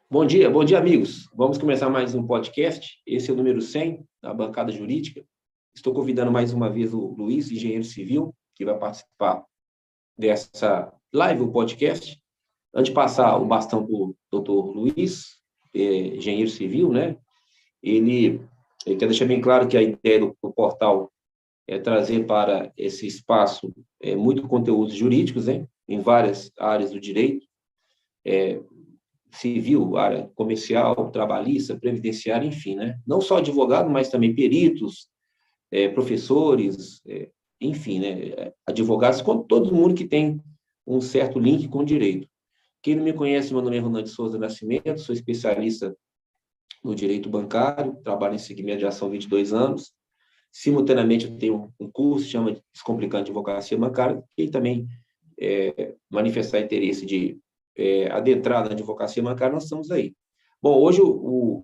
Bom dia, amigos. Vamos começar mais um podcast. Esse é o número 100 da bancada jurídica. Estou convidando mais uma vez o Luiz, engenheiro civil, que vai participar dessa live, o podcast. Antes de passar o bastão para o doutor Luiz, engenheiro civil, né? Ele quer deixar bem claro que a ideia do portal é trazer para esse espaço muito conteúdos jurídicos, né? Em várias áreas do direito, civil, área comercial, trabalhista, previdenciária, enfim, né? Não só advogado, mas também peritos, professores, enfim, né? Advogados, com todo mundo que tem um certo link com o direito. Quem não me conhece, meu nome é Ronaldo Souza Nascimento, sou especialista no direito bancário, trabalho em segmento de ação há 22 anos. Simultaneamente, eu tenho um curso que chama Descomplicando Advocacia Bancária, e também manifestar interesse de adentrar na advocacia bancária, nós estamos aí. Bom, hoje o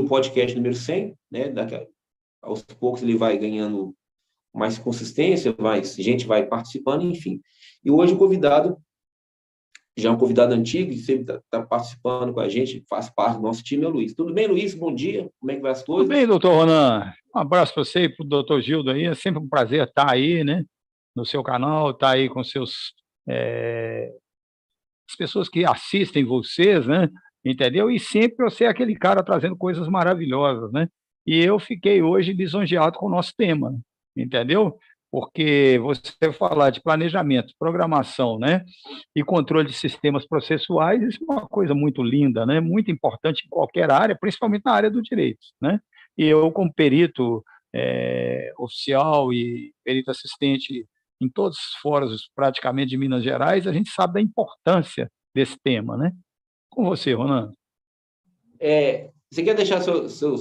podcast número 100, né, aos poucos ele vai ganhando mais consistência, mais gente vai participando, enfim. E hoje o convidado, já é um convidado antigo, que sempre está participando com a gente, faz parte do nosso time, é o Luiz. Tudo bem, Luiz? Bom dia. Como é que vai as Tudo coisas? bem, doutor Ronan? Um abraço para você e para o doutor Gildo aí. É sempre um prazer estar aí, né? No seu canal, estar aí com as pessoas que assistem vocês, né? Entendeu? E sempre você é aquele cara trazendo coisas maravilhosas, né? E eu fiquei hoje lisonjeado com o nosso tema, entendeu? Porque você falar de planejamento, programação, né? E controle de sistemas processuais, isso é uma coisa muito linda, né? Muito importante em qualquer área, principalmente na área do direito, né? E eu, como perito oficial e perito assistente em todos os fóruns praticamente de Minas Gerais, a gente sabe da importância desse tema, né? Com você, Ronan. Você quer deixar seu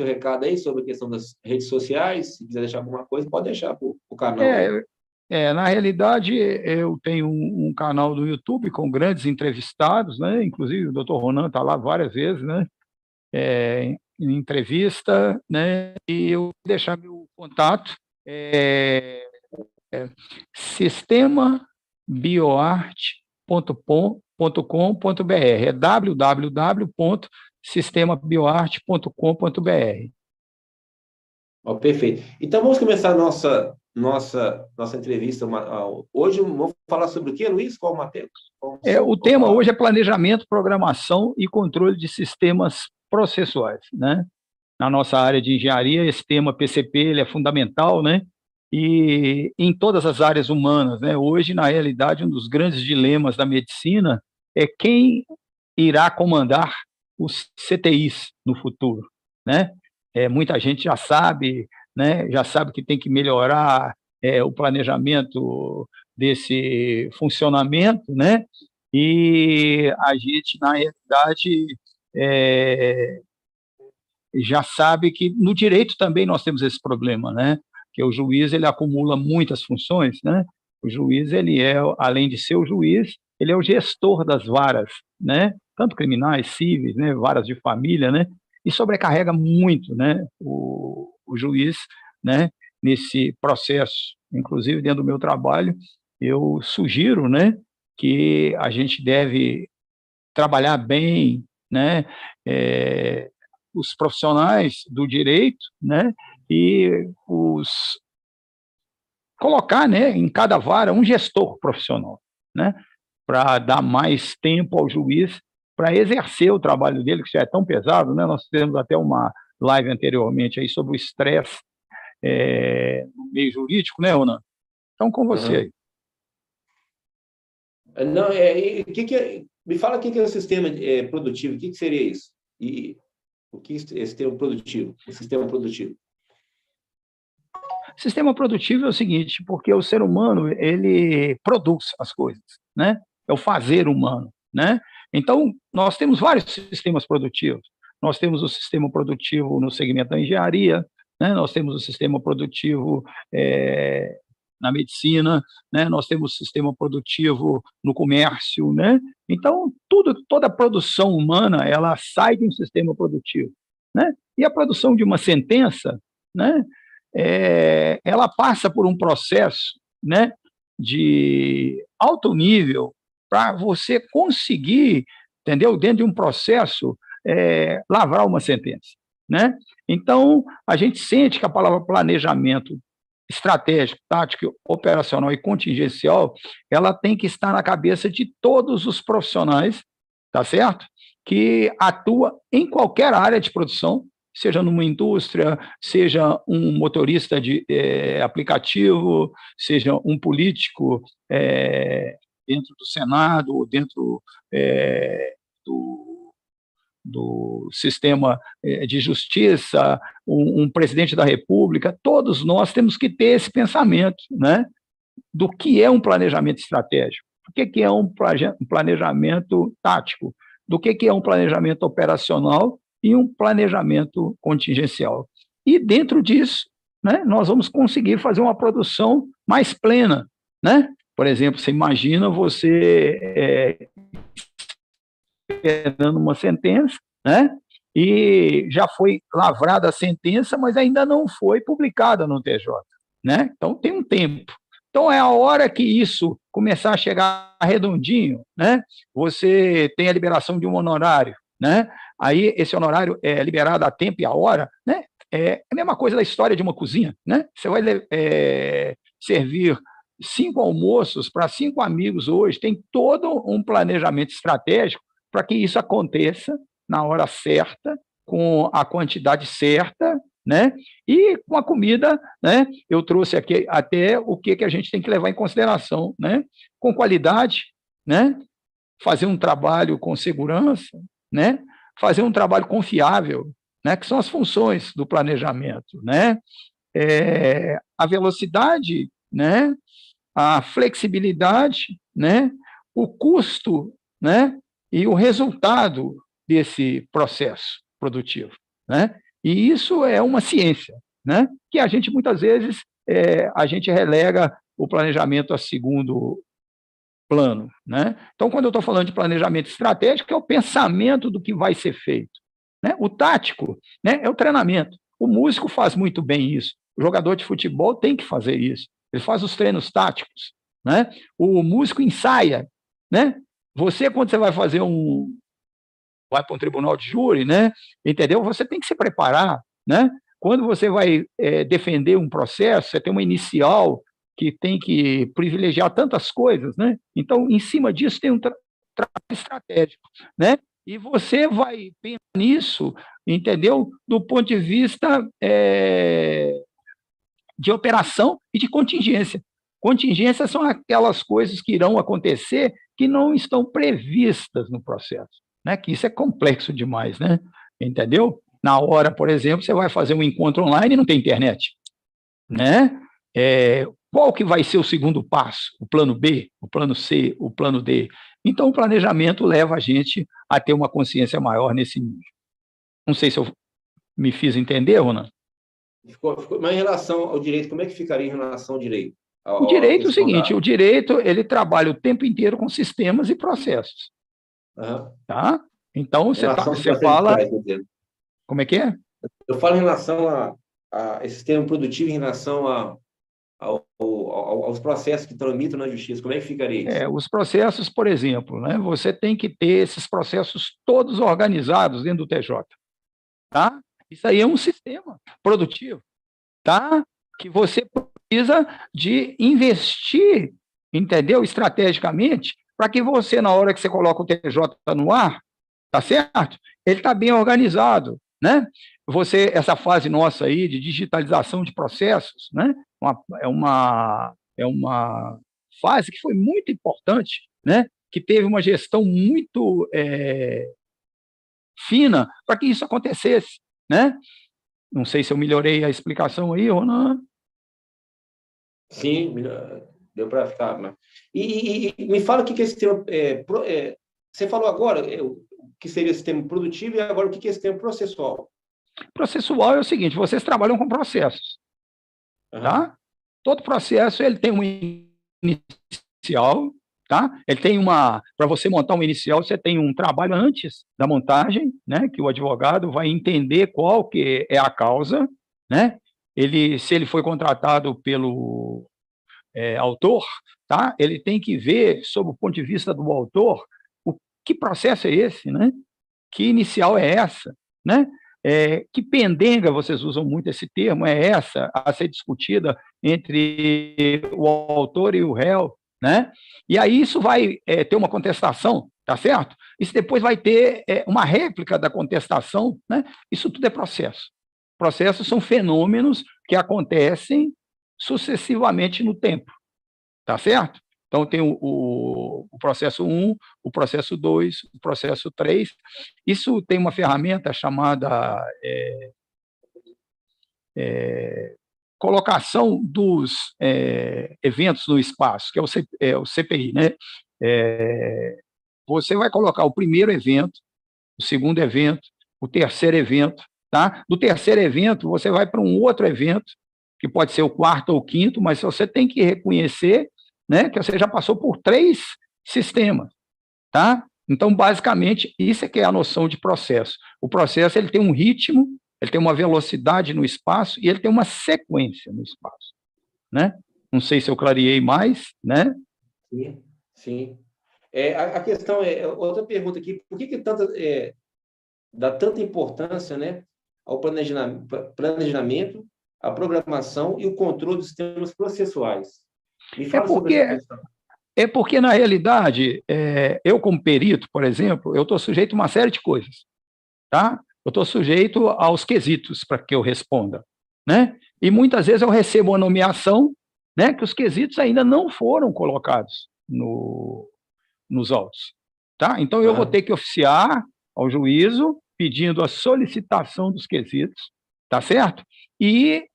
recado aí sobre a questão das redes sociais? Se quiser deixar alguma coisa, pode deixar para o canal aí. Na realidade, eu tenho um canal do YouTube com grandes entrevistados, né? Inclusive o Dr. Ronan está lá várias vezes, né? Em entrevista, né? E eu vou deixar meu contato, sistemabioarte.com.br, é www.sistemabioarte.com.br. Ó, perfeito. Então, vamos começar a nossa entrevista. Hoje, vamos falar sobre o quê, Luiz? Qual matéria? O Vamos tema falar? hoje é planejamento, programação e controle de sistemas processuais, né? Na nossa área de engenharia, esse tema PCP ele é fundamental, né? E em todas as áreas humanas, né? Hoje, na realidade, um dos grandes dilemas da medicina é quem irá comandar os CTIs no futuro, né? Muita gente já sabe, né? Já sabe que tem que melhorar o planejamento desse funcionamento, né? E a gente, na realidade, é, já sabe que no direito também nós temos esse problema, né? Que o juiz ele acumula muitas funções, né? O juiz ele é, além de ser o juiz, ele é o gestor das varas, né? Tanto criminais, cíveis, né? Varas de família, né? E sobrecarrega muito, né? O juiz, né? Nesse processo, inclusive dentro do meu trabalho, eu sugiro, né? Que a gente deve trabalhar bem, né? É, os profissionais do direito, né? E colocar, né, em cada vara um gestor profissional, né? Para dar mais tempo ao juiz para exercer o trabalho dele, que já é tão pesado, né? Nós fizemos até uma live anteriormente aí sobre o estresse no meio jurídico, né, Ronan? Então, com você Uhum. aí. Não, me fala o que é o sistema produtivo, o que seria isso? E o que é esse termo produtivo, o sistema produtivo? Sistema produtivo é o seguinte, porque o ser humano, ele produz as coisas, né? É o fazer humano, né? Então, nós temos vários sistemas produtivos. Nós temos o sistema produtivo no segmento da engenharia, né? Nós temos o sistema produtivo na medicina, né? Nós temos o sistema produtivo no comércio, né? Então, toda a produção humana, ela sai de um sistema produtivo, né? E a produção de uma sentença, né? Ela passa por um processo, né, de alto nível para você conseguir entendeu? Dentro de um processo, lavrar uma sentença, né? Então, a gente sente que a palavra planejamento estratégico, tático, operacional e contingencial, ela tem que estar na cabeça de todos os profissionais, tá certo? Que atua em qualquer área de produção, seja numa indústria, seja um motorista de aplicativo, seja um político dentro do Senado, ou dentro do, do sistema de justiça, um presidente da República. Todos nós temos que ter esse pensamento, né, do que é um planejamento estratégico, o que é um planejamento tático, do que é um planejamento operacional e um planejamento contingencial. E, dentro disso, né, nós vamos conseguir fazer uma produção mais plena, né? Por exemplo, você imagina você esperando uma sentença, né? E já foi lavrada a sentença, mas ainda não foi publicada no TJ, né? Então tem um tempo. Então é a hora que isso começar a chegar redondinho, né? Você tem a liberação de um honorário, né? Aí esse honorário é liberado a tempo e a hora, né? É a mesma coisa da história de uma cozinha, né? Você vai servir 5 almoços para 5 amigos hoje, tem todo um planejamento estratégico para que isso aconteça na hora certa, com a quantidade certa, né? E com a comida, né? Eu trouxe aqui até o que a gente tem que levar em consideração, né? Com qualidade, né? Fazer um trabalho com segurança, né? Fazer um trabalho confiável, né? Que são as funções do planejamento, né? A velocidade, né? A flexibilidade, né? O custo, né? E o resultado desse processo produtivo, né? E isso é uma ciência, né? Que a gente muitas vezes a gente relega o planejamento a segundo plano, né? Então, quando eu estou falando de planejamento estratégico, é o pensamento do que vai ser feito, né? O tático, né? É o treinamento. O músico faz muito bem isso. O jogador de futebol tem que fazer isso. Ele faz os treinos táticos, né? O músico ensaia, né? Você, quando você vai vai para um tribunal de júri, né? Entendeu? Você tem que se preparar, né? Quando você vai defender um processo, você tem uma inicial que tem que privilegiar tantas coisas, né? Então, em cima disso, tem um trabalho estratégico, né? E você vai pensar nisso, entendeu? Do ponto de vista de operação e de contingência. Contingências são aquelas coisas que irão acontecer que não estão previstas no processo, né? Que isso é complexo demais, né? Entendeu? Na hora, por exemplo, você vai fazer um encontro online e não tem internet, né? Qual que vai ser o segundo passo? O plano B, o plano C, o plano D? Então, o planejamento leva a gente a ter uma consciência maior nesse nível. Não sei se eu me fiz entender, Ronan. Mas em relação ao direito, como é que ficaria em relação ao direito? O direito é o seguinte, o direito ele trabalha o tempo inteiro com sistemas e processos. Tá? Então, você fala... Como é que é? Eu falo em relação a esse sistema produtivo, em relação aos processos que tramitam na justiça. Como é que ficaria isso? Os processos, por exemplo, né? Você tem que ter esses processos todos organizados dentro do TJ. Tá? Isso aí é um sistema produtivo, tá? Que você precisa de investir, entendeu? Estrategicamente, para que você, na hora que você coloca o TJ no ar, tá certo? Ele está bem organizado, né? Essa fase nossa aí de digitalização de processos, né? É uma fase que foi muito importante, né? Que teve uma gestão muito fina para que isso acontecesse, né? Não sei se eu melhorei a explicação aí, Ronan. Sim, deu para ficar. E me fala o que é esse sistema. Você falou agora o que seria o sistema produtivo e agora o que é esse sistema processual? Processual é o seguinte: vocês trabalham com processos, tá? Todo processo ele tem um inicial, tá? Ele tem para você montar um inicial, você tem um trabalho antes da montagem, né? Que o advogado vai entender qual que é a causa, né? Se ele foi contratado pelo autor, tá? Ele tem que ver, sob o ponto de vista do autor, que processo é esse, né? Que inicial é essa, né? Que pendenga, vocês usam muito esse termo, é essa a ser discutida entre o autor e o réu, né? E aí isso vai ter uma contestação, tá certo? Isso depois vai ter uma réplica da contestação, né? Isso tudo é processo. Processos são fenômenos que acontecem sucessivamente no tempo, tá certo? Então, tem o processo 1, o processo 2, o processo 3. Isso tem uma ferramenta chamada colocação dos eventos no espaço, que é o CPI, né? Você vai colocar o primeiro evento, o segundo evento, o terceiro evento, tá? Do terceiro evento, você vai para um outro evento, que pode ser o quarto ou o quinto, mas você tem que reconhecer, né, que você já passou por 3 sistemas, tá? Então, basicamente, isso é que é a noção de processo. O processo, ele tem um ritmo, ele tem uma velocidade no espaço e ele tem uma sequência no espaço, né? Não sei se eu clareei mais, né? Sim, sim. A questão outra pergunta aqui, por que dá tanta importância, né, ao planejamento, à programação e o controle dos sistemas processuais? Me É fala sobre essa porque, questão. na realidade, eu como perito, por exemplo, eu estou sujeito a uma série de coisas, tá? Eu estou sujeito aos quesitos para que eu responda, né? E muitas vezes eu recebo uma nomeação, né, que os quesitos ainda não foram colocados nos autos, tá? Então eu vou ter que oficiar ao juízo pedindo a solicitação dos quesitos, tá certo? E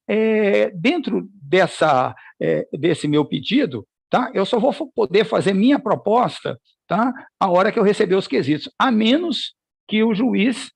dentro desse meu pedido, tá? Eu só vou poder fazer minha proposta, tá? A hora que eu receber os quesitos, a menos que o juiz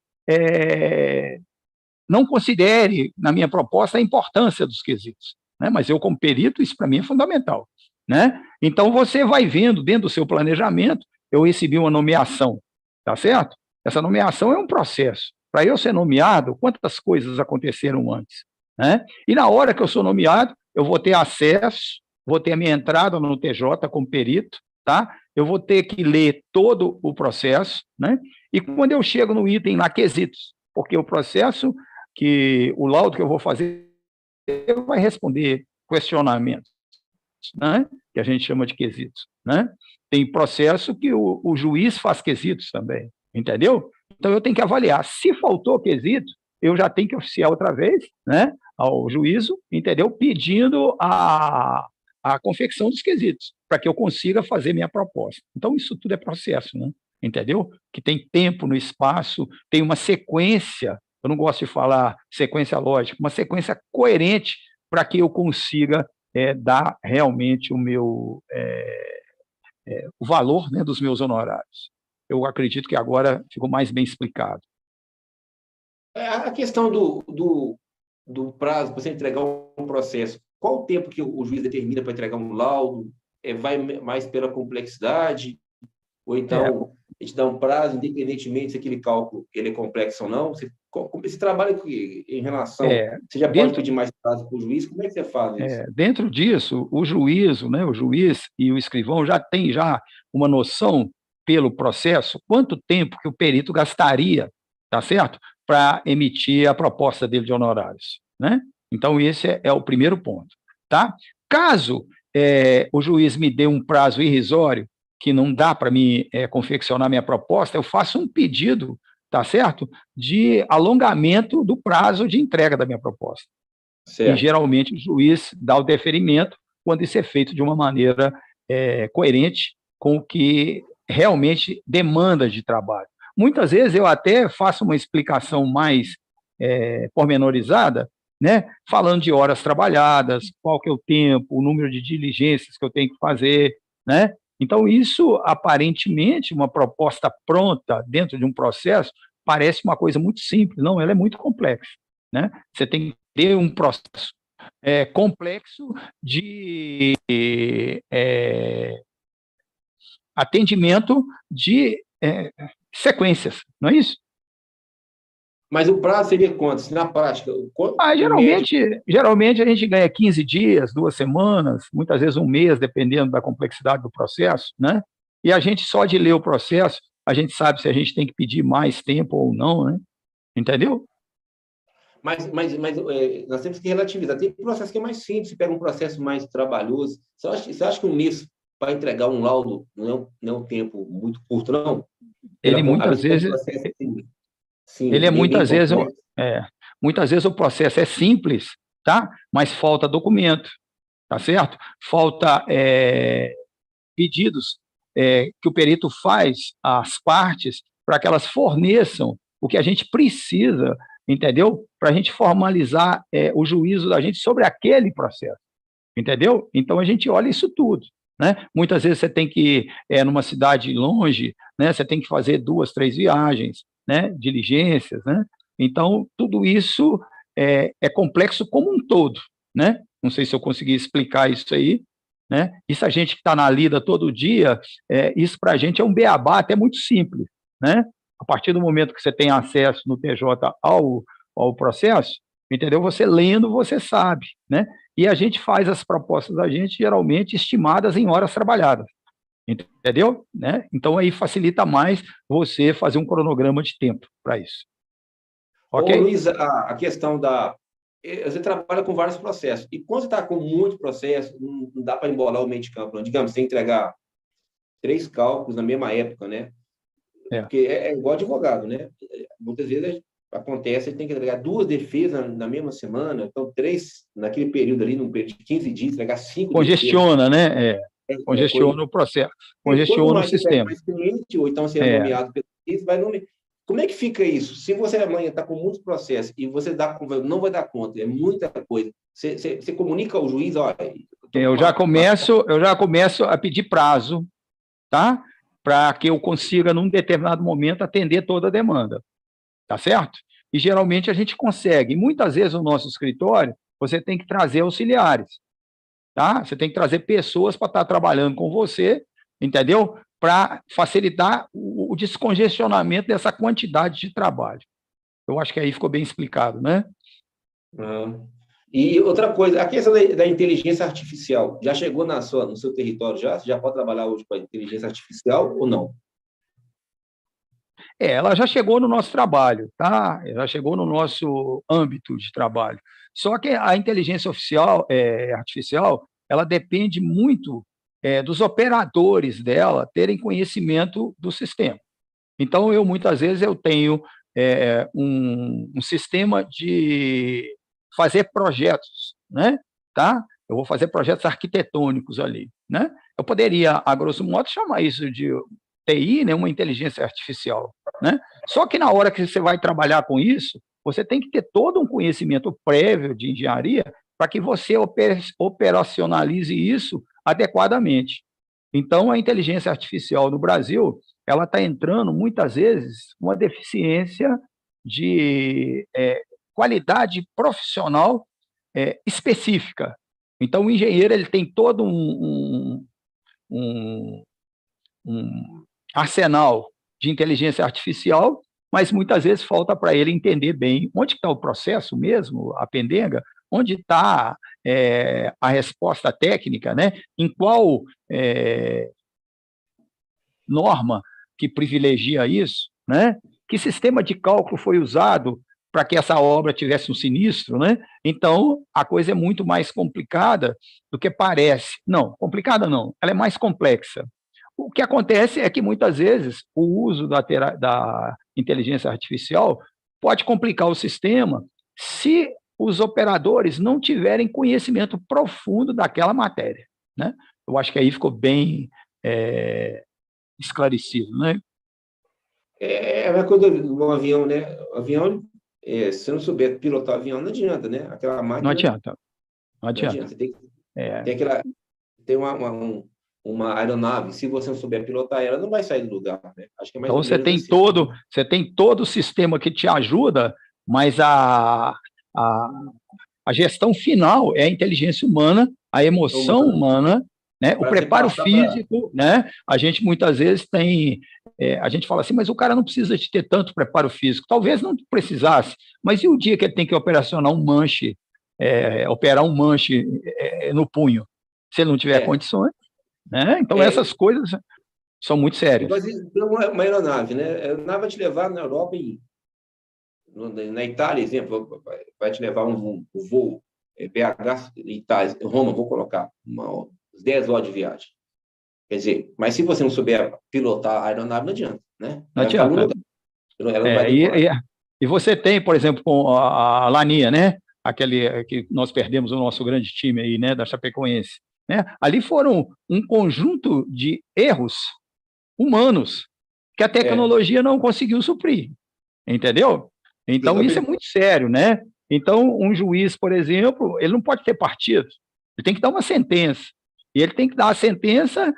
não considere na minha proposta a importância dos quesitos, né? Mas eu como perito, isso para mim é fundamental, né? Então você vai vendo dentro do seu planejamento, eu recebi uma nomeação, tá certo? Essa nomeação é um processo. Para eu ser nomeado, quantas coisas aconteceram antes, né? E na hora que eu sou nomeado, eu vou ter acesso, vou ter a minha entrada no TJ como perito, tá? Eu vou ter que ler todo o processo, né? E quando eu chego no item lá, quesitos, porque o processo o laudo que eu vou fazer vai responder questionamentos, né? Que a gente chama de quesitos, né? Tem processo que o juiz faz quesitos também, entendeu? Então eu tenho que avaliar. Se faltou quesito, eu já tenho que oficiar outra vez, né, ao juízo, entendeu? Pedindo a confecção dos quesitos, para que eu consiga fazer minha proposta. Então isso tudo é processo, né? Entendeu? Que tem tempo no espaço, tem uma sequência, eu não gosto de falar sequência lógica, uma sequência coerente para que eu consiga dar realmente o valor, né, dos meus honorários. Eu acredito que agora ficou mais bem explicado. A questão do prazo para você entregar um processo, qual o tempo que o juiz determina para entregar um laudo? Vai mais pela complexidade? Ou então a gente dá um prazo, independentemente se aquele cálculo ele é complexo ou não? Esse trabalho em relação, você já pode pedir mais prazo para o juiz? Como é que você faz isso? Dentro disso, o juízo, né, o juiz e o escrivão já tem uma noção pelo processo, quanto tempo que o perito gastaria, tá certo? Para emitir a proposta dele de honorários, né? Então, esse é o primeiro ponto, tá? Caso o juiz me dê um prazo irrisório, que não dá para mim confeccionar minha proposta, eu faço um pedido, tá certo? De alongamento do prazo de entrega da minha proposta. Certo. E, geralmente, o juiz dá o deferimento quando isso é feito de uma maneira coerente com o que realmente demanda de trabalho. Muitas vezes eu até faço uma explicação mais pormenorizada, né, falando de horas trabalhadas, qual que é o tempo, o número de diligências que eu tenho que fazer, né? Então, isso, aparentemente, uma proposta pronta dentro de um processo, parece uma coisa muito simples. Não, ela é muito complexa, né? Você tem que ter um processo complexo de atendimento de sequências, não é isso? Mas o prazo seria quanto? Na prática? Geralmente a gente ganha 15 dias, 2 semanas, muitas vezes um mês, dependendo da complexidade do processo, né? E a gente, só de ler o processo, a gente sabe se a gente tem que pedir mais tempo ou não, né? Entendeu? Nós temos que relativizar. Tem processo que é mais simples, você pega um processo mais trabalhoso. Você acha que um mês para entregar um laudo não é um tempo muito curto, não? Ele A muitas vez que é um vezes, processo assim, sim, ele é bem muitas vezes, complexo. é, muitas vezes o processo é simples, tá? Mas falta documento, tá certo? Falta pedidos que o perito faz às partes para que elas forneçam o que a gente precisa, entendeu? Para a gente formalizar o juízo da gente sobre aquele processo, entendeu? Então a gente olha isso tudo, né? Muitas vezes você tem que ir numa cidade longe, né? Você tem que fazer 2, 3 viagens, né? Diligências, né? Então tudo isso é complexo como um todo, né? Não sei se eu consegui explicar isso aí, né? Isso a gente que está na lida todo dia, isso para a gente é um beabá até muito simples, né? A partir do momento que você tem acesso no TJ ao processo, entendeu? Você lendo, você sabe, né? E a gente faz as propostas da gente, geralmente, estimadas em horas trabalhadas, entendeu? Né? Então, aí facilita mais você fazer um cronograma de tempo para isso. Ô, Ok? Luiz, a questão da... Você trabalha com vários processos. E quando você está com muito processo, não dá para embolar o meio de campo, não. Digamos, você entregar 3 cálculos na mesma época, né? É. Porque é igual advogado, né? Muitas vezes acontece, ele tem que entregar 2 defesas na mesma semana, então 3 naquele período ali, num período de 15 dias, entregar 5 defesas. Congestiona, né? Congestiona o processo, Quanto congestiona o mais você pega sistema. mais cliente, ou então você é É, nomeado pelo juiz, vai nomear. Como é que fica isso? Se você amanhã está com muitos processos e você não vai dar conta, é muita coisa, você comunica ao juiz, olha, estou com eu já começo a pedir prazo, tá? Para que eu consiga, num determinado momento, atender toda a demanda, tá certo? E geralmente a gente consegue. E muitas vezes no nosso escritório, você tem que trazer auxiliares, tá? Você tem que trazer pessoas para estar trabalhando com você, entendeu? Para facilitar o descongestionamento dessa quantidade de trabalho. Eu acho que aí ficou bem explicado, né? Ah. E outra coisa, a questão da inteligência artificial, já chegou no seu território já? Você já pode trabalhar hoje com a inteligência artificial ou não? Ela já chegou no nosso trabalho, tá? Já chegou no nosso âmbito de trabalho. Só que a inteligência artificial, ela depende muito dos operadores dela terem conhecimento do sistema. Então, muitas vezes eu tenho um sistema de fazer projetos, né? Tá? Eu vou fazer projetos arquitetônicos ali, né? Eu poderia, a grosso modo, chamar isso de TI, né? Uma inteligência artificial, né? Só que na hora que você vai trabalhar com isso, você tem que ter todo um conhecimento prévio de engenharia para que você operacionalize isso adequadamente. Então, a inteligência artificial no Brasil, ela está entrando, muitas vezes, uma deficiência de qualidade profissional específica. Então, o engenheiro ele tem todo um, um arsenal de inteligência artificial, mas muitas vezes falta para ele entender bem onde está o processo mesmo, a pendenga, onde está a resposta técnica, né? Em qual norma que privilegia isso, né? Que sistema de cálculo foi usado para que essa obra tivesse um sinistro, né? Então, a coisa é muito mais complicada do que parece. Não, complicada não, ela é mais complexa. O que acontece é que, muitas vezes, o uso da inteligência artificial pode complicar o sistema se os operadores não tiverem conhecimento profundo daquela matéria, né? Eu acho que aí ficou bem esclarecido, né? É a coisa do avião, né? O avião, se você não souber pilotar o avião, não adianta, né? Aquela Não máquina, adianta, não não adianta. adianta. Você É, tem uma aeronave, se você não souber pilotar ela, não vai sair do lugar, né? Acho que é mais então ou menos assim. você tem todo o sistema que te ajuda, mas a, a gestão final é a inteligência humana, a emoção Humano, humana, né? O para você preparo passar para... físico, né? A gente muitas vezes a gente fala assim, mas o cara não precisa de ter tanto preparo físico. Talvez não precisasse, mas e o dia que ele tem que operacionar um manche, operar um manche no punho, se ele não tiver É, condições, né? Então é, essas coisas. são muito sérios. Mas tem uma aeronave, né? A aeronave vai te levar na Europa, na Itália, exemplo, vai te levar um voo BH, Itália, Roma, vou colocar, uns 10 horas de viagem. Quer dizer, mas se você não souber pilotar a aeronave, não adianta, né? Não Vai ficar no adianta. lugar, ela não vai É, decolar. e você tem, por exemplo, com a Laninha, né? Aquele que nós perdemos o nosso grande time aí, né? Da Chapecoense, né? Ali foram um conjunto de erros humanos que a É, tecnologia não conseguiu suprir, entendeu? Então isso é muito sério, né? Então um juiz, por exemplo, ele não pode ter partido, ele tem que dar uma sentença e ele tem que dar a sentença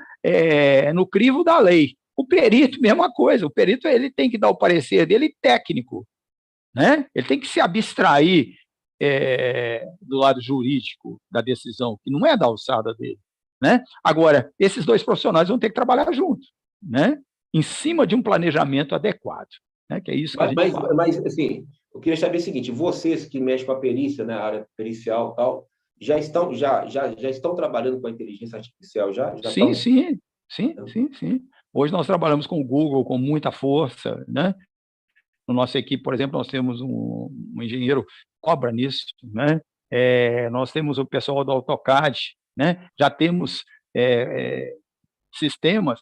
no crivo da lei. O perito, mesma coisa, o perito ele tem que dar o parecer dele técnico, né? Ele tem que se abstrair do lado jurídico da decisão, que não é da alçada dele, né? Agora, esses dois profissionais vão ter que trabalhar juntos, né? Em cima de um planejamento adequado, né? Que é isso que a gente fala. mas, assim, eu queria saber o seguinte: vocês que mexem com a perícia, né, a área pericial e tal, já estão trabalhando com a inteligência artificial? Já Sim, estão? sim, sim, sim, sim. Hoje nós trabalhamos com o Google com muita força, né? Na nossa equipe, por exemplo, nós temos um engenheiro que cobra nisso, né? Nós temos o pessoal do AutoCAD, né? Já temos sistemas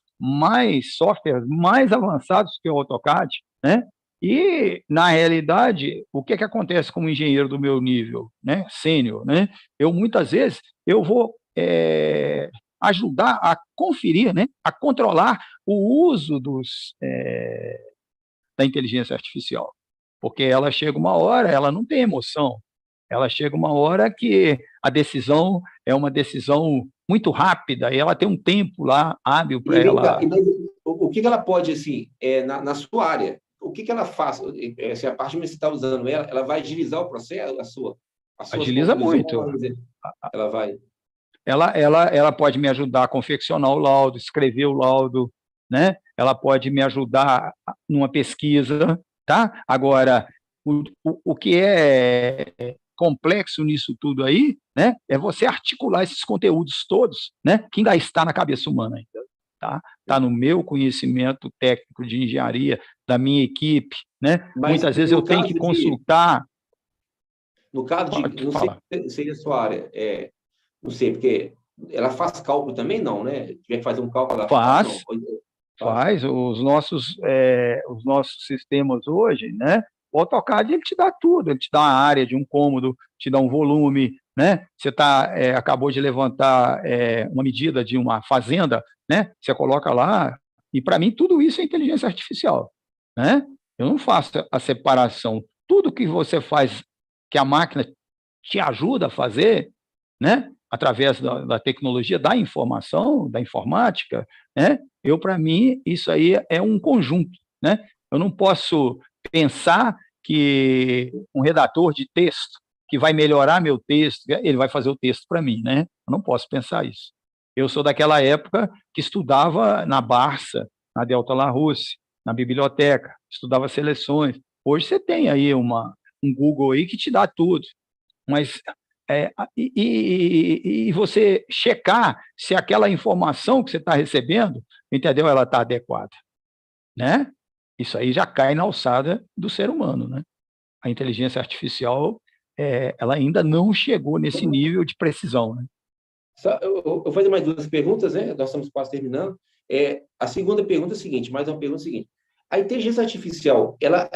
softwares mais avançados que o AutoCAD, né? E, na realidade, o que acontece com um engenheiro do meu nível, né? Sênior, né? Muitas vezes, eu vou ajudar a conferir, né? A controlar o uso da inteligência artificial, porque ela chega uma hora, ela não tem emoção, ela chega uma hora que a decisão é uma decisão muito rápida e ela tem um tempo lá hábil para E vem cá, ela. o que ela pode, assim, na sua área, o que ela faz? Se a parte que você está usando ela vai agilizar o processo, as suas Agiliza muito. conclusões, ela vai. Ela pode me ajudar a confeccionar o laudo, escrever o laudo, né? Ela pode me ajudar numa pesquisa, tá? Agora, o que é complexo nisso tudo aí, né? É você articular esses conteúdos todos, né? Que ainda está na cabeça humana ainda, tá? Está no meu conhecimento técnico de engenharia, da minha equipe, né? Mas Muitas vezes eu tenho que consultar. no caso de, Pode não sei falar. se seria a sua área, não sei, porque ela faz cálculo também, não, né? Tiver que fazer um cálculo, ela faz, não. Faz. Faz os nossos sistemas hoje, né? O AutoCAD ele te dá tudo, ele te dá a área de um cômodo, te dá um volume, né? Você acabou de levantar uma medida de uma fazenda, né? Você coloca lá e para mim tudo isso é inteligência artificial, né? Eu não faço a separação. Tudo que você faz, que a máquina te ajuda a fazer, né? Através da tecnologia da informação, da informática, né? Para mim, isso aí é um conjunto, né? Eu não posso pensar que um redator de texto que vai melhorar meu texto, ele vai fazer o texto para mim, né? Eu não posso pensar isso. Eu sou daquela época que estudava na Barça, na Delta La Russe, na biblioteca, estudava seleções. Hoje você tem aí um Google aí que te dá tudo, mas e você checar se aquela informação que você está recebendo, entendeu? Ela está adequada, né? Isso aí já cai na alçada do ser humano, né? A inteligência artificial, ela ainda não chegou nesse nível de precisão, né? Eu vou fazer mais duas perguntas, né? Nós estamos quase terminando. A segunda pergunta é a seguinte, mais uma pergunta é a seguinte: a inteligência artificial, ela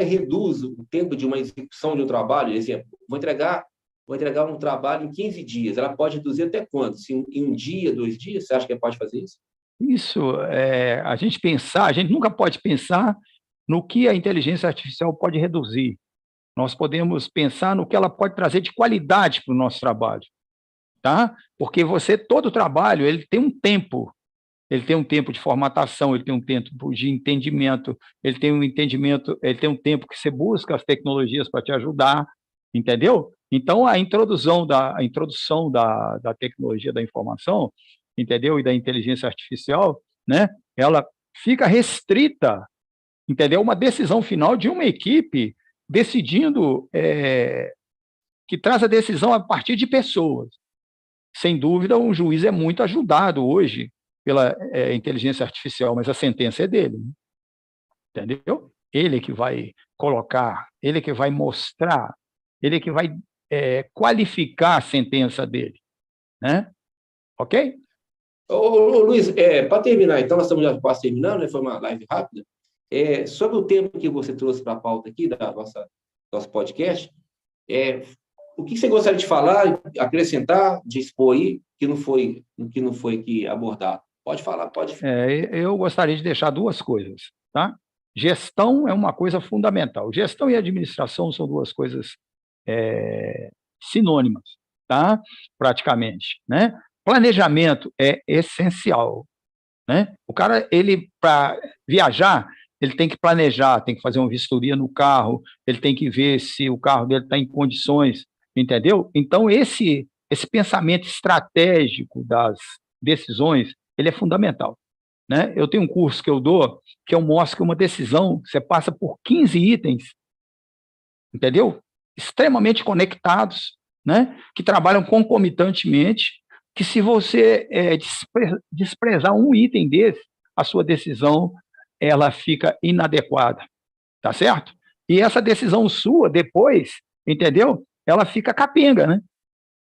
reduz o tempo de uma execução de um trabalho? Por exemplo, vou entregar um trabalho em 15 dias. Ela pode reduzir até quanto? Se em um dia, 2 dias, você acha que ela pode fazer isso? Isso, a gente nunca pode pensar no que a inteligência artificial pode reduzir. Nós podemos pensar no que ela pode trazer de qualidade para o nosso trabalho, tá? Porque todo trabalho, ele tem um tempo de formatação, ele tem um tempo de entendimento, ele tem um tempo que você busca as tecnologias para te ajudar, entendeu? Então, a introdução da tecnologia da informação, entendeu? E da inteligência artificial, né? Ela fica restrita, entendeu? Uma decisão final de uma equipe decidindo, que traz a decisão a partir de pessoas. Sem dúvida, um juiz é muito ajudado hoje pela inteligência artificial, mas a sentença é dele, né? Entendeu? Ele que vai colocar, ele que vai mostrar, ele que vai qualificar a sentença dele, né? Ok? Luiz, para terminar, então, nós estamos já quase terminando, né? Foi uma live rápida. Sobre o tema que você trouxe para a pauta aqui, nosso podcast, o que você gostaria de falar, acrescentar, de expor aí, que não foi aqui abordado? Pode falar, pode. Eu gostaria de deixar duas coisas, tá? Gestão é uma coisa fundamental. Gestão e administração são duas coisas sinônimas, tá? Praticamente, né? Planejamento é essencial, né? O cara, ele para viajar, ele tem que planejar, tem que fazer uma vistoria no carro, ele tem que ver se o carro dele está em condições, entendeu? Então esse pensamento estratégico das decisões, ele é fundamental, né? Eu tenho um curso que eu dou, que eu mostro que uma decisão, você passa por 15 itens, entendeu? Extremamente conectados, né? Que trabalham concomitantemente, que se você desprezar um item desse, a sua decisão ela fica inadequada, tá certo? E essa decisão sua, depois, entendeu? Ela fica capenga, né?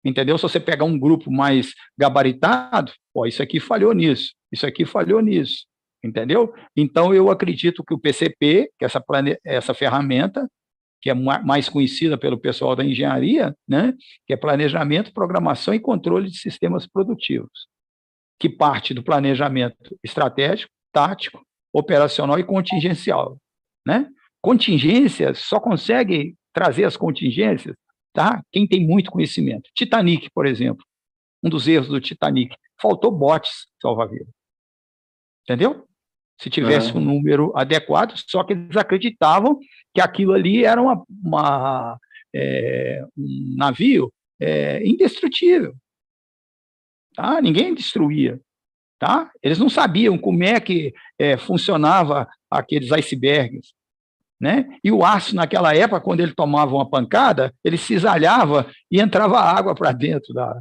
Entendeu? Se você pegar um grupo mais gabaritado, ó, isso aqui falhou nisso, isso aqui falhou nisso, entendeu? Então, eu acredito que o PCP, que é essa ferramenta, que é mais conhecida pelo pessoal da engenharia, né, que é planejamento, programação e controle de sistemas produtivos, que parte do planejamento estratégico, tático, operacional e contingencial, né? Contingências só consegue trazer as contingências, tá? Quem tem muito conhecimento. Titanic, por exemplo, um dos erros do Titanic, faltou botes salva-vidas, entendeu? Se tivesse um número adequado, só que eles acreditavam que aquilo ali era um navio indestrutível, tá? Ninguém destruía, tá? Eles não sabiam como é que funcionava aqueles icebergs, né? E o aço, naquela época, quando ele tomava uma pancada, ele cisalhava e entrava água para dentro da...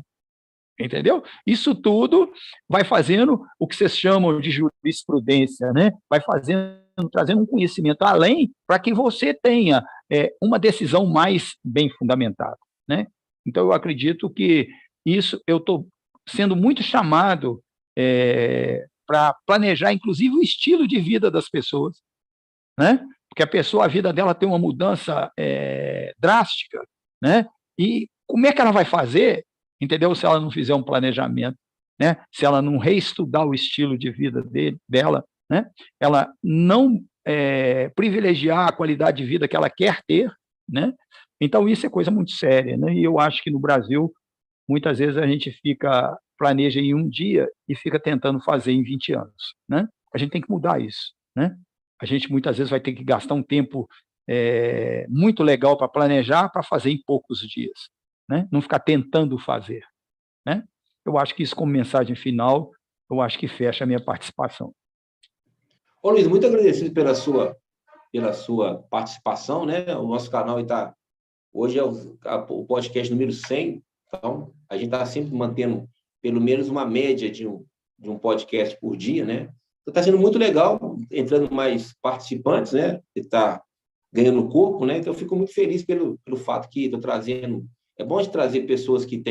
Entendeu? Isso tudo vai fazendo o que vocês chamam de jurisprudência, né? Vai fazendo, trazendo um conhecimento além para que você tenha uma decisão mais bem fundamentada, né? Então, eu acredito que isso, eu estou sendo muito chamado para planejar, inclusive, o estilo de vida das pessoas, né? Porque a pessoa, a vida dela tem uma mudança drástica, né? E como é que ela vai fazer, entendeu? Se ela não fizer um planejamento, né? Se ela não reestudar o estilo de vida dela, né? Ela não privilegiar a qualidade de vida que ela quer ter, né? Então, isso é coisa muito séria, né? E eu acho que no Brasil, muitas vezes a gente planeja em um dia e fica tentando fazer em 20 anos, né? A gente tem que mudar isso, né? A gente muitas vezes vai ter que gastar um tempo muito legal para planejar, para fazer em poucos dias, né? Não ficar tentando fazer, né? Eu acho que isso, como mensagem final, eu acho que fecha a minha participação. Ô, Luiz, muito agradecido pela sua participação, né? O nosso canal está... Hoje é o podcast número 100, então a gente está sempre mantendo pelo menos uma média de um podcast por dia, né? Então está sendo muito legal, entrando mais participantes, né? Está ganhando corpo, né? Então eu fico muito feliz pelo fato que estou trazendo... É bom de trazer pessoas que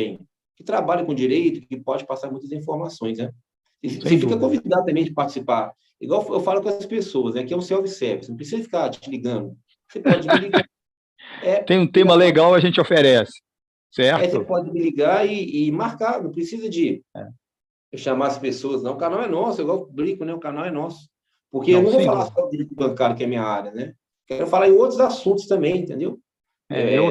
trabalham com direito, que podem passar muitas informações, né? E você fica convidado também de participar. Igual eu falo com as pessoas, né? Que é um self-service, não precisa ficar te ligando. Você pode me ligar. Tem um tema legal, a gente oferece, certo? Você pode me ligar e marcar, não precisa de chamar as pessoas, não. O canal é nosso, igual eu brinco, né? O canal é nosso. Porque eu não vou falar só do direito bancário, que é a minha área, né? Quero falar em outros assuntos também, entendeu? Eu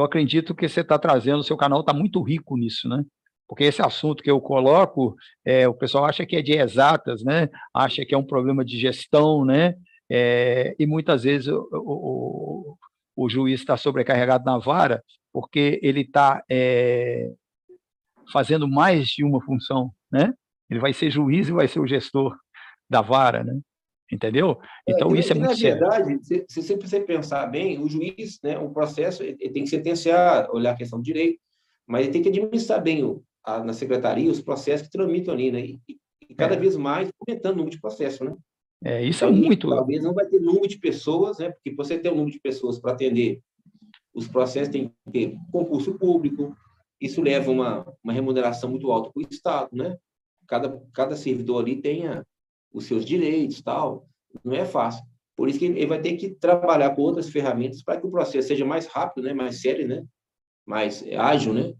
acredito que você está trazendo, o seu canal está muito rico nisso, né? Porque esse assunto que eu coloco, o pessoal acha que é de exatas, né? Acha que é um problema de gestão, né? E muitas vezes o juiz está sobrecarregado na vara porque ele está fazendo mais de uma função, né? Ele vai ser juiz e vai ser o gestor da vara, né? Entendeu? Então, isso é muito sério. Na verdade, se você pensar bem, o juiz, né, o processo, ele tem que sentenciar, olhar a questão do direito, mas ele tem que administrar bem na secretaria os processos que tramitam ali, né? E cada vez mais aumentando o número de processos, né? Isso Então, é muito. talvez não vai ter número de pessoas, né? Porque você ter um número de pessoas para atender os processos, tem que ter concurso público, isso leva uma remuneração muito alta para o Estado, né? Cada servidor ali tenha os seus direitos, tal, não é fácil. Por isso que ele vai ter que trabalhar com outras ferramentas para que o processo seja mais rápido, né? Mais sério, né? Mais ágil, né?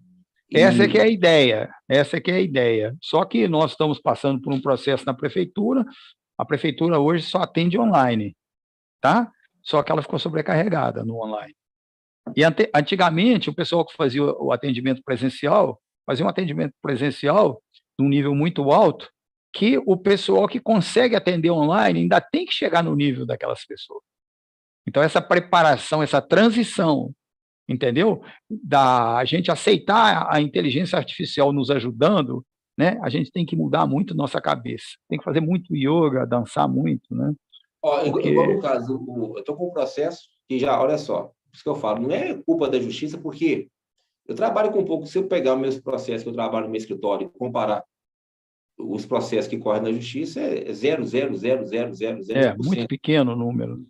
Essa é que é a ideia, essa é que é a ideia. Só que nós estamos passando por um processo na prefeitura, a prefeitura hoje só atende online, tá? Só que ela ficou sobrecarregada no online. E antigamente, o pessoal que fazia o atendimento presencial, fazia um atendimento presencial num nível muito alto, que o pessoal que consegue atender online ainda tem que chegar no nível daquelas pessoas. Então, essa preparação, essa transição, entendeu? Da gente aceitar a inteligência artificial nos ajudando, né? A gente tem que mudar muito nossa cabeça. Tem que fazer muito yoga, dançar muito, né? Igual no caso, eu estou com um processo que já, olha só, isso que eu falo, não é culpa da justiça, porque eu trabalho com um pouco, se eu pegar os meus processos que eu trabalho no meu escritório e comparar os processos que correm na justiça, é 0,0000001%. Muito pequeno o número.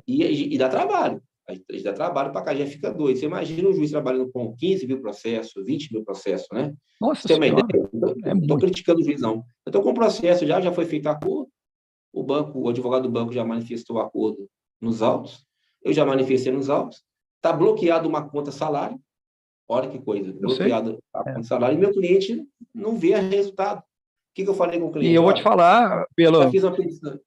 E dá trabalho. Dá trabalho para cá, já fica doido. Você imagina um juiz trabalhando com 15 mil processos, 20 mil processos, né? Nossa Você tem uma Senhora, ideia? Não estou criticando o juiz, não. Eu estou com um processo já foi feito acordo, o advogado do banco já manifestou o acordo nos autos, eu já manifestei nos autos, está bloqueado uma conta salário, olha que coisa, bloqueado a conta salário, e meu cliente não vê resultado. O que eu falei com o cliente? E eu vou te falar,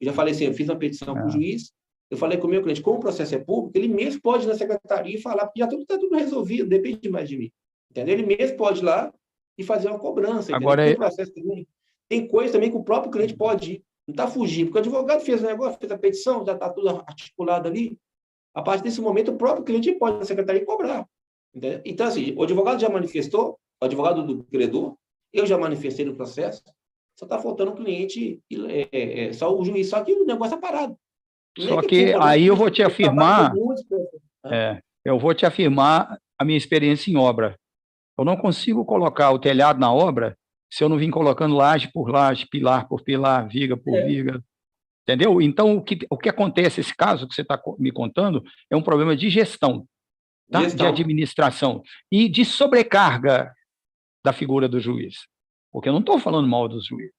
já falei assim, eu fiz uma petição para o juiz, eu falei com o meu cliente, como o processo é público, ele mesmo pode ir na secretaria e falar, porque já está tudo resolvido, depende mais de mim. Entendeu? Ele mesmo pode ir lá e fazer uma cobrança. Agora, porque o processo também, tem coisa também que o próprio cliente pode ir. Não está fugindo, porque o advogado fez o negócio, fez a petição, já está tudo articulado ali. A partir desse momento, o próprio cliente pode ir na secretaria e cobrar. Entendeu? Então, assim, o advogado já manifestou, o advogado do credor, eu já manifestei no processo, só está faltando o cliente, só o juiz, só que o negócio está parado. Só que aí eu vou te afirmar, eu vou te afirmar a minha experiência em obra. Eu não consigo colocar o telhado na obra se eu não vim colocando laje por laje, pilar por pilar, viga por viga, entendeu? Então, o que acontece, esse caso que você está me contando, é um problema de gestão, tá? De administração e de sobrecarga da figura do juiz. Porque eu não estou falando mal dos juízes.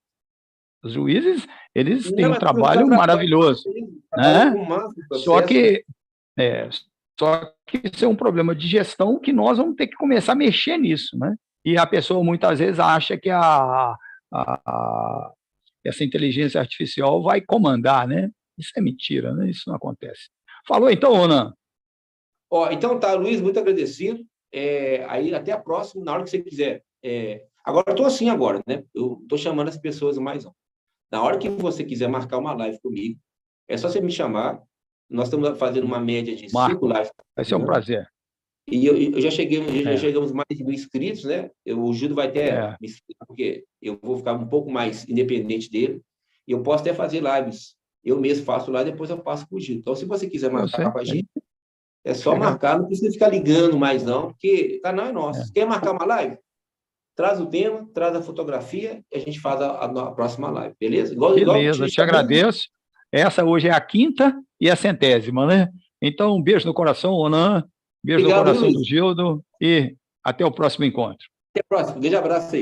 Os juízes, eles têm um trabalho maravilhoso, né? Só que isso é um problema de gestão que nós vamos ter que começar a mexer nisso, né? E a pessoa muitas vezes acha que essa inteligência artificial vai comandar, né? Isso é mentira, né? Isso não acontece. Falou então, Ronan? Então tá, Luiz, muito agradecido. Aí até a próxima, na hora que você quiser. Agora eu estou assim agora, né? Eu estou chamando as pessoas mais. Na hora que você quiser marcar uma live comigo, é só você me chamar. Nós estamos fazendo uma média de 5 lives. Vai ser um prazer. E eu já chegamos mais de 1.000 inscritos, né? O Gildo vai até me explicar, porque eu vou ficar um pouco mais independente dele. E eu posso até fazer lives. Eu mesmo faço lá, depois eu passo para o Gildo. Então, se você quiser marcar com a gente, é só marcar, não precisa ficar ligando mais, não, porque o canal é nosso. Quer marcar uma live? Traz o tema, traz a fotografia e a gente faz a próxima live, beleza? Beleza, te agradeço. Essa hoje é a 5ª e a 100ª, né? Então, um beijo no coração, Ronan, beijo no coração do Gildo e até o próximo encontro. Até o próximo, grande abraço aí.